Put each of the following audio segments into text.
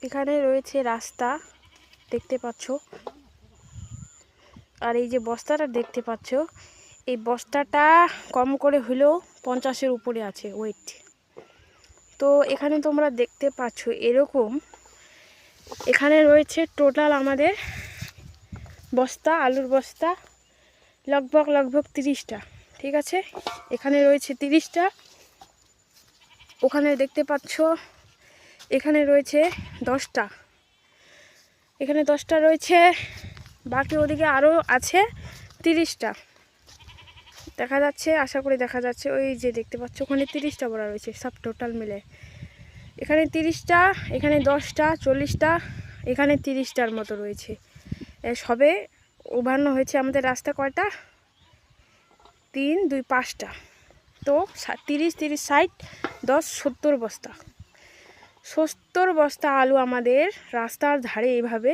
এখানে রয়েছে রাস্তা দেখতে পাচ্ছ, আর এই যে বস্তাটা দেখতে পাচ্ছ, এই বস্তাটা কম করে হলেও 50-এর উপরে আছে ওয়েট। তো এখানে তোমরা দেখতে পাচ্ছ এরকম এখানে রয়েছে টোটাল আমাদের বস্তা, আলুর বস্তা লগভগ 30টা, ঠিক আছে। এখানে রয়েছে 30টা, ওখানে দেখতে পাচ্ছ এখানে রয়েছে 10টা, এখানে 10টা রয়েছে, বাকি ওদিকে আরও আছে 30টা দেখা যাচ্ছে, আশা করি দেখা যাচ্ছে। ওই যে দেখতে পাচ্ছ ওখানে 30টা বড়া রয়েছে, সব টোটাল মিলে এখানে 30টা, এখানে 10টা, 40টা, এখানে 30টার মতো রয়েছে। সবে উভান্ন হয়েছে আমাদের রাস্তা কয়টা, 3, 2, 5টা। তো 30, 60, 10, 70 বস্তা, 70 বস্তা আলু আমাদের রাস্তার ধারে এইভাবে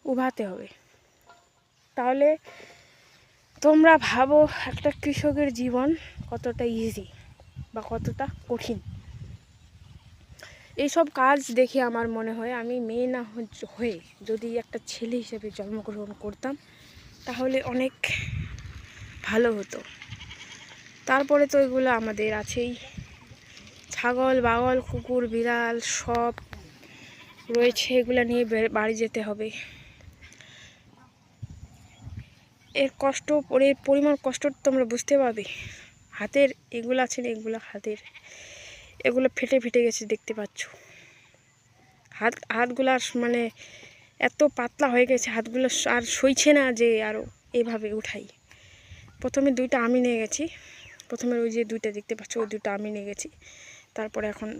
উভাতে হবে। তাহলে তোমরা ভাবো একটা কৃষকের জীবন কতটা ইজি বা কতটা কঠিন। এইসব কাজ দেখে আমার মনে হয় আমি মেয়ে না হয়ে যদি একটা ছেলে হিসেবে জন্মগ্রহণ করতাম তাহলে অনেক ভালো হতো। তারপরে তো এগুলো আমাদের আছেই, ছাগল, বাগল, কুকুর, বিড়াল সব রয়েছে, এগুলো নিয়ে বাড়ি যেতে হবে। এর কষ্ট, এর পরিমাণ কষ্ট তোমরা বুঝতে পারবে। হাতের এগুলো আছে না, এগুলো হাতের, এগুলো ফেটে ফেটে গেছে দেখতে পাচ্ছ। হাতগুলো মানে এত পাতলা হয়ে গেছে, হাতগুলো আর সইছে না যে আরও এভাবে উঠাই। প্রথমে 2টা আমি নিয়ে গেছি, প্রথমে ওই যে 2টা দেখতে পাচ্ছ ওই 2টা আমি নিয়ে গেছি, তারপরে এখন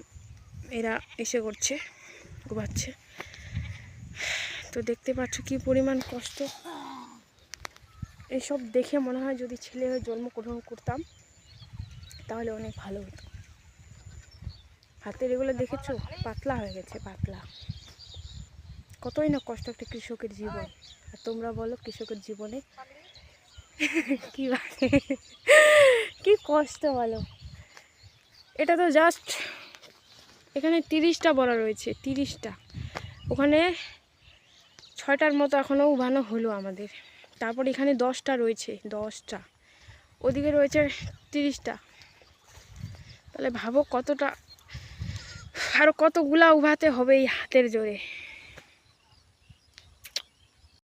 এরা এসে করছে, ঘুমাচ্ছে। তো দেখতে পাচ্ছ কি পরিমাণ কষ্ট। এইসব দেখে মনে হয় যদি ছেলে হয়ে জন্মগ্রহণ করতাম তাহলে অনেক ভালো হতো। হাতের এগুলো দেখেছো পাতলা হয়ে গেছে, পাতলা। কতই না কষ্ট একটা কৃষকের জীবন। আর তোমরা বলো কৃষকের জীবনে কি কি কষ্ট বলো। এটা তো জাস্ট এখানে 30টা বড়া রয়েছে, 30টা, ওখানে 6টার মতো এখনও উভানো হলো আমাদের। তারপর এখানে 10টা রয়েছে, 10টা, ওদিকে রয়েছে 30টা। তাহলে ভাবো কতটা, আরও কতগুলা উভাতে হবে এই হাতের জোরে।